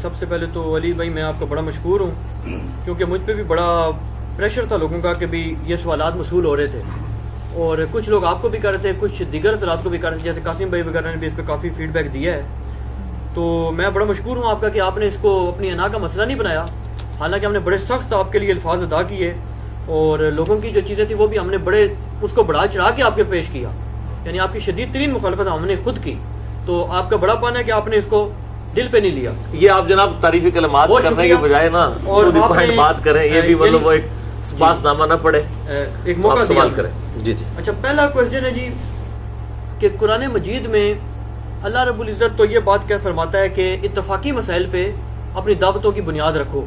سب سے پہلے تو علی بھائی میں آپ کا بڑا مشکور ہوں، کیونکہ مجھ پہ بھی بڑا پریشر تھا لوگوں کا کہ بھی یہ سوالات موصول ہو رہے تھے، اور کچھ لوگ آپ کو بھی کر رہے تھے، کچھ دیگر افراد کو بھی کر رہے تھے، جیسے قاسم بھائی وغیرہ نے بھی اس پہ کافی فیڈ بیک دیا ہے. تو میں بڑا مشکور ہوں آپ کا کہ آپ نے اس کو اپنی انا کا مسئلہ نہیں بنایا، حالانکہ ہم نے بڑے سخت آپ کے لیے الفاظ ادا کیے، اور لوگوں کی جو چیزیں تھیں وہ بھی ہم نے بڑے اس کو بڑھا چڑھا کے آپ کے پیش کیا، یعنی آپ کی شدید ترین مخالفت ہم نے خود کی. تو آپ کا بڑا پن ہے کہ آپ نے اس کو دل پہ نہیں لیا. یہ آپ جناب تعریفی کلمات کرنے کے بجائے نا اور بات کریں، یہ بھی مطلب وہ ایک سپاس نامہ نہ پڑے، ایک موقع سوال کریں. جی جی. اچھا، پہلا کوشچن ہے جی کہ قرآن مجید میں اللہ رب العزت تو یہ بات کیا فرماتا ہے کہ اتفاقی مسائل پہ اپنی دعوتوں کی بنیاد رکھو،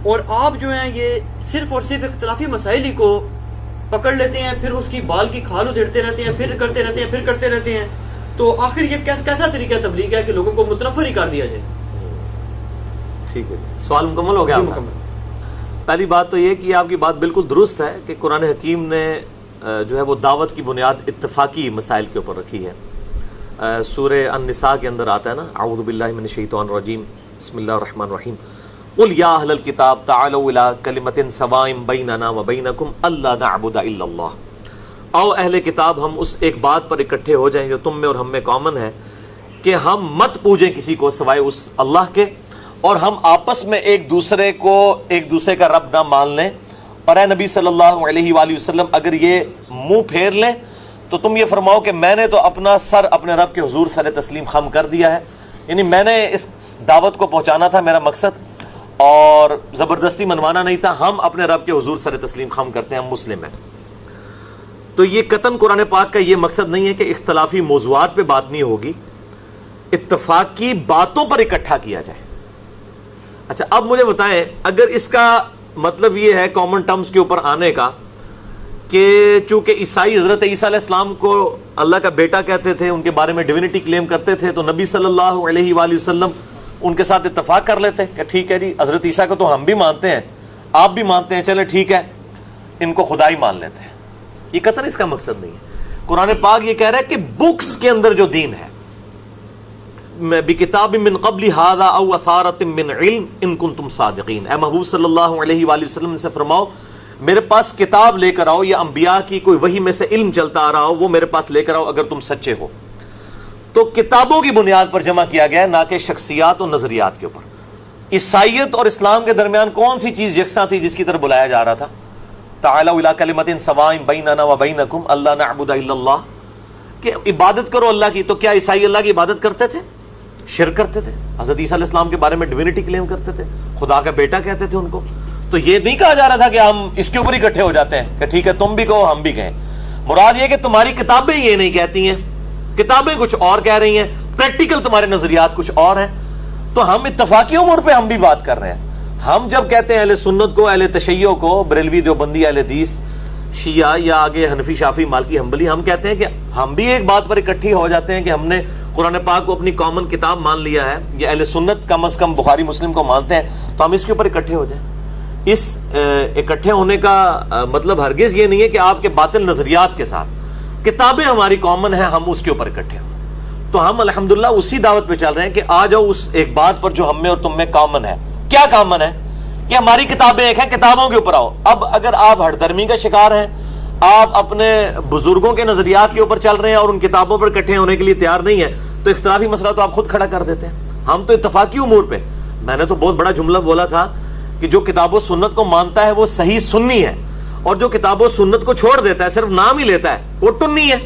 اور آپ جو ہیں یہ صرف اور صرف اختلافی مسائل ہی کو پکڑ لیتے ہیں، پھر اس کی بال کی کھال ادھیڑتے رہتے ہیں، پھر کرتے رہتے ہیں، پھر کرتے رہتے ہیں. تو آخر یہ کیسا طریقہ تبلیغ ہے کہ لوگوں کو متنفر ہی کر دیا جائے؟ ٹھیک ہے جی، سوال مکمل ہو گیا. مکمل. پہلی بات تو یہ کہ آپ کی بات بالکل درست ہے کہ قرآن حکیم نے جو ہے وہ دعوت کی بنیاد اتفاقی مسائل کے اوپر رکھی ہے. سورہ النساء کے اندر آتا ہے نا، اعوذ باللہ من الشیطان الرجیم، بسم اللہ الرحمن الرحیم، قل یا اہل الکتاب تعالوا الی کلمۃ سواء بیننا وبینکم الا نعبد الا اللہ. آؤ اہل کتاب ہم اس ایک بات پر اکٹھے ہو جائیں جو تم میں اور ہم میں کامن ہے، کہ ہم مت پوجیں کسی کو سوائے اس اللہ کے، اور ہم آپس میں ایک دوسرے کا رب نہ مان لیں. اور اے نبی صلی اللہ علیہ وآلہ وسلم اگر یہ منہ پھیر لیں تو تم یہ فرماؤ کہ میں نے تو اپنا سر اپنے رب کے حضور سر تسلیم خم کر دیا ہے، یعنی میں نے اس دعوت کو پہنچانا تھا، میرا مقصد، اور زبردستی منوانا نہیں تھا. ہم اپنے رب کے حضور سر تسلیم خم کرتے ہیں، ہم مسلم ہیں. تو یہ قطعاً قرآن پاک کا یہ مقصد نہیں ہے کہ اختلافی موضوعات پہ بات نہیں ہوگی، اتفاقی باتوں پر اکٹھا کیا جائے. اچھا اب مجھے بتائیں، اگر اس کا مطلب یہ ہے کامن ٹرمز کے اوپر آنے کا کہ چونکہ عیسائی حضرت عیسیٰ علیہ السلام کو اللہ کا بیٹا کہتے تھے، ان کے بارے میں ڈیوینٹی کلیم کرتے تھے، تو نبی صلی اللہ علیہ وآلہ وسلم ان کے ساتھ اتفاق کر لیتے کہ ٹھیک ہے جی حضرت عیسیٰ کو تو ہم بھی مانتے ہیں، آپ بھی مانتے ہیں، چلے ٹھیک ہے ان کو خدا ہی مان لیتے ہیں. یہ قطعاً اس کا مقصد نہیں ہے. قرآن پاک یہ کہہ رہا ہے کہ بکس کے اندر جو دین ہے، بکتاب من قبل ھذا او اثارۃ من علم ان کنتم صادقین، اے محبوب صلی اللہ علیہ وآلہ وسلم سے فرماؤ میرے پاس کتاب لے کر آؤ، یا انبیاء کی کوئی وحی میں سے علم چلتا آ رہا ہو وہ میرے پاس لے کر آؤ اگر تم سچے ہو. تو کتابوں کی بنیاد پر جمع کیا گیا ہے، نہ کہ شخصیات اور نظریات کے اوپر. عیسائیت اور اسلام کے درمیان کون سی چیز یکساں تھی جس کی طرف بلایا جا رہا تھا؟ تعالوا الی کلمۃ سواء بیننا وبینکم الا نعبد الا اللہ، کہ عبادت کرو اللہ کی. تو کیا عیسائی اللہ کی عبادت کرتے تھے؟ شرک کرتے تھے، حضرت عیسیٰ علیہ السلام کے بارے میں ڈیوینٹی کلیم کرتے تھے، خدا کا بیٹا کہتے تھے ان کو. تو یہ نہیں کہا جا رہا تھا کہ ہم اس کے اوپر اکٹھے ہو جاتے ہیں کہ ٹھیک ہے تم بھی کہو ہم بھی کہیں. مراد یہ کہ تمہاری کتابیں یہ نہیں کہتی ہیں، کتابیں کچھ اور کہہ رہی ہیں، پریکٹیکل تمہارے نظریات کچھ اور ہیں. تو ہم اتفاقی امور پہ ہم بھی بات کر رہے ہیں. ہم جب کہتے ہیں اہل سنت کو، اہل تشیع کو، بریلوی دیوبندی، اہل حدیث، شیعہ، یا آگے حنفی، شافعی، مالکی، حنبلی، ہم کہتے ہیں کہ ہم بھی ایک بات پر اکٹھی ہو جاتے ہیں کہ ہم نے قرآن پاک کو اپنی کامن کتاب مان لیا ہے، یا اہل سنت کم از کم بخاری مسلم کو مانتے ہیں، تو ہم اس کے اوپر اکٹھے ہو جائیں. اس اکٹھے ہونے کا مطلب ہرگز یہ نہیں ہے کہ آپ کے باطل نظریات کے ساتھ کتابیں ہماری کامن ہیں ہم اس کے اوپر اکٹھے ہوں. تو ہم الحمدللہ اسی دعوت پہ چل رہے ہیں کہ آ جاؤ اس ایک بات پر جو ہم میں اور تم میں کامن ہے. کیا کامن ہے؟ کہ ہماری کتابیں ایک ہیں، کتابوں کے اوپر آؤ. اب اگر آپ ہٹ درمی کا شکار ہیں، آپ اپنے بزرگوں کے نظریات کے اوپر چل رہے ہیں اور ان کتابوں پر اکٹھے ہونے کے لیے تیار نہیں ہیں، تو اختلافی مسئلہ تو آپ خود کھڑا کر دیتے ہیں. ہم تو اتفاقی امور پہ، میں نے تو بہت بڑا جملہ بولا تھا کہ جو کتاب و سنت کو مانتا ہے وہ صحیح سنی ہے، اور جو کتاب و سنت کو چھوڑ دیتا ہے، صرف نام ہی لیتا ہے، وہ ٹنی ہے.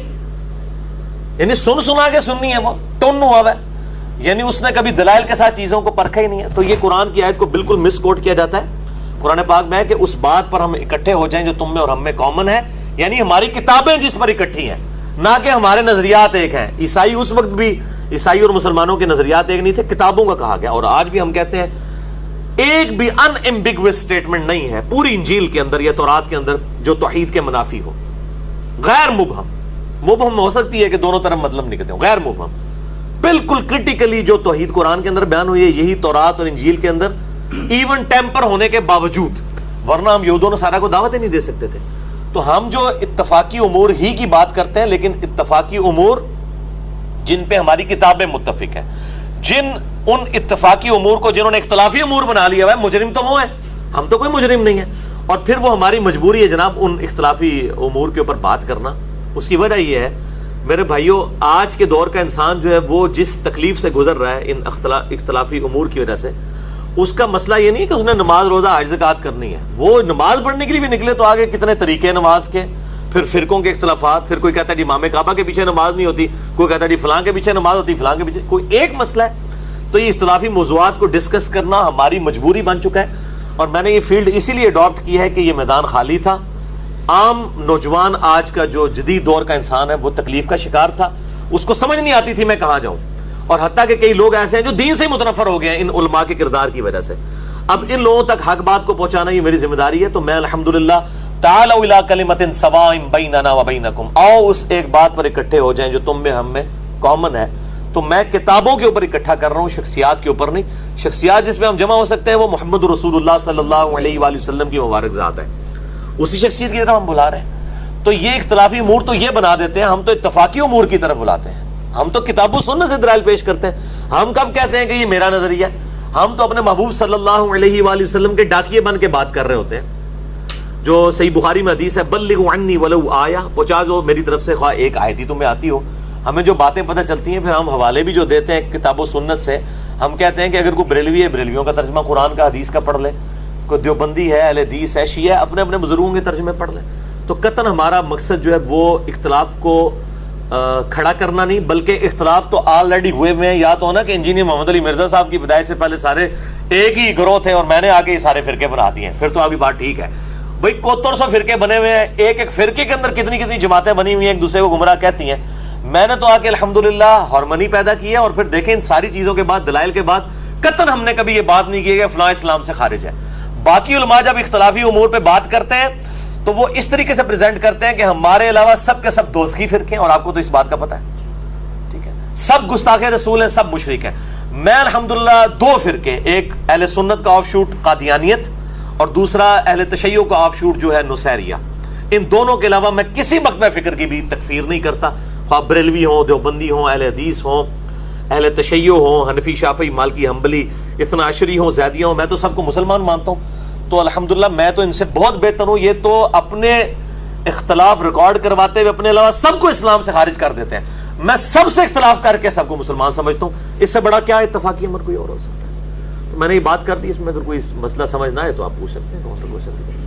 یعنی سنا کے سنی ہے، وہ ٹن ہوا ہے، یعنی اس نے کبھی دلائل کے ساتھ چیزوں کو پرکھا ہی نہیں ہے. تو یہ قرآن کی آیت کو بالکل مس کوٹ کیا جاتا ہے. قرآن پاک میں ہے کہ اس بات پر ہم اکٹھے ہو جائیں جو تم میں اور ہم میں کامن ہے، یعنی ہماری کتابیں جس پر اکٹھی ہیں، نہ کہ ہمارے نظریات ایک ہیں. عیسائی اس وقت بھی، عیسائی اور مسلمانوں کے نظریات ایک نہیں تھے، کتابوں کا کہا گیا. اور آج بھی ہم کہتے ہیں ایک بھی ان ایمبیگوس سٹیٹمنٹ نہیں ہے پوری انجیل کے اندر یا تورات کے اندر جو توحید کے منافی ہو. غیر مبہم ہو سکتی ہے کہ دونوں طرف مطلب نکلتے ہوں، غیر مبہم بالکل کرٹیکلی جو توحید قرآن کے اندر بیان ہوئی ہے یہی تورات اور انجیل کے اندر، ایون ٹیمپر ہونے کے باوجود، ورنہ ہم یہود و نصارہ کو دعوت ہی نہیں دے سکتے تھے. تو ہم جو اتفاقی امور ہی کی بات کرتے ہیں، لیکن اتفاقی امور جن پہ ہماری کتابیں متفق ہیں، جن ان اتفاقی امور کو جنہوں نے اختلافی امور بنا لیا ہے، مجرم تو وہ ہیں، ہم تو کوئی مجرم نہیں ہے. اور پھر وہ ہماری مجبوری ہے جناب ان اختلافی امور کے اوپر بات کرنا. اس کی وجہ یہ ہے میرے بھائیوں، آج کے دور کا انسان جو ہے وہ جس تکلیف سے گزر رہا ہے ان اختلافی امور کی وجہ سے، اس کا مسئلہ یہ نہیں کہ اس نے نماز روزہ حج زکات کرنی ہے. وہ نماز پڑھنے کے لیے بھی نکلے تو آگے کتنے طریقے ہیں نماز کے، پھر فرقوں کے اختلافات، پھر کوئی کہتا ہے جی امام کعبہ کے پیچھے نماز نہیں ہوتی، کوئی کہتا ہے جی فلاں کے پیچھے نماز ہوتی، فلاں کے پیچھے، کوئی ایک مسئلہ ہے. تو یہ اختلافی موضوعات کو ڈسکس کرنا ہماری مجبوری بن چکا ہے. اور میں نے یہ فیلڈ اسی لیے اڈاپٹ کی ہے کہ یہ میدان خالی تھا. عام نوجوان آج کا جو جدید دور کا انسان ہے وہ تکلیف کا شکار تھا، اس کو سمجھ نہیں آتی تھی میں کہاں جاؤں. اور حتیٰ کہ کئی لوگ ایسے ہیں جو دین سے متنفر ہو گئے ہیں ان علماء کے کردار کی وجہ سے. اب ان لوگوں تک حق بات کو پہنچانا یہ میری ذمہ داری ہے. تو میں الحمدللہ تعالوا الی کلمۃ سواء بیننا وبینکم، آؤ اس ایک بات پر اکٹھے ہو جائیں جو تم میں ہم میں کامن ہے. تو میں کتابوں کے اوپر اکٹھا کر رہا ہوں، شخصیات کے اوپر نہیں. شخصیات جس میں ہم جمع ہو سکتے ہیں وہ محمد رسول اللہ صلی اللہ علیہ وآلہ وسلم کی مبارک ذات ہے، اسی شخصیت کی طرف ہم بلا رہے ہیں. تو یہ اختلافی امور تو یہ بنا دیتے ہیں، ہم تو اتفاقی امور کی طرف بلاتے ہیں. ہم تو کتاب و سنت سے دلائل پیش کرتے ہیں. ہم کب کہتے ہیں کہ یہ میرا نظریہ ہے؟ ہم تو اپنے محبوب صلی اللہ علیہ وآلہ وسلم کے ڈاکیے بن کے بات کر رہے ہوتے ہیں. جو صحیح بخاری میں حدیث ہے، بلغوا عنی ولو آیہ، پہنچا دو میری طرف سے خواہ ایک آیت ہی تمہیں آتی ہو. ہمیں جو باتیں پتہ چلتی ہیں پھر ہم حوالے بھی جو دیتے ہیں کتاب و سنت سے. ہم کہتے ہیں کہ اگر کوئی بریلوی ہے بریلویوں کا ترجمہ قرآن کا حدیث کا پڑھ لے، کوئی دیوبندی ہے اہل حدیث ہے شیعہ ہے، اپنے اپنے بزرگوں کے ترجمے پڑھ لیں. تو قطعاً ہمارا مقصد جو ہے وہ اختلاف کو کھڑا کرنا نہیں، بلکہ اختلاف تو آلریڈی ہوئے ہوئے ہیں. یا تو ہونا کہ انجینئر محمد علی مرزا صاحب کی پیدائش سے پہلے سارے ایک ہی گروہ تھے اور میں نے آ کے یہ سارے فرقے بنا دیے ہیں، پھر تو ابھی بات ٹھیک ہے. بھائی 7100 فرقے بنے ہوئے ہیں، ایک ایک فرقے کے اندر کتنی کتنی جماعتیں بنی ہوئی ہیں، ایک دوسرے کو گمراہ کہتی ہیں. میں نے تو آ کے الحمدللہ ہارمونی پیدا کی ہے. اور پھر دیکھیں ان ساری چیزوں کے بعد، دلائل کے بعد، قطعاً ہم نے کبھی یہ بات نہیں کی کہ فلاں اسلام سے خارج ہے. باقی علماء جب اختلافی امور پہ بات کرتے ہیں تو وہ اس طریقے سے پریزنٹ کرتے ہیں کہ ہمارے علاوہ سب کے سب دوزخی فرقے ہیں، اور آپ کو تو اس بات کا پتہ ہے، ٹھیک ہے، سب گستاخ رسول ہیں، سب مشرک ہیں. میں الحمدللہ 2 فرقے، ایک اہل سنت کا آف شوٹ قادیانیت اور دوسرا اہل تشیع کا آف شوٹ جو ہے نصیریہ، ان دونوں کے علاوہ میں کسی مقطع فکر کی بھی تکفیر نہیں کرتا، خواہ بریلوی ہوں، دیوبندی ہوں، اہل حدیث ہوں، اہل تشیع ہوں، حنفی، شافعی، مالکی، حنبلی، اثنا عشری ہوں، زیدیہ ہوں، میں تو سب کو مسلمان مانتا ہوں. تو الحمدللہ میں تو ان سے بہت بہتر ہوں. یہ تو اپنے اختلاف ریکارڈ کرواتے ہوئے اپنے علاوہ سب کو اسلام سے خارج کر دیتے ہیں. میں سب سے اختلاف کر کے سب کو مسلمان سمجھتا ہوں. اس سے بڑا کیا اتفاقی امر کوئی اور ہو سکتا ہے؟ تو میں نے یہ بات کر دی. اس میں اگر کوئی مسئلہ سمجھ نہ آئے تو آپ پوچھ سکتے ہیں.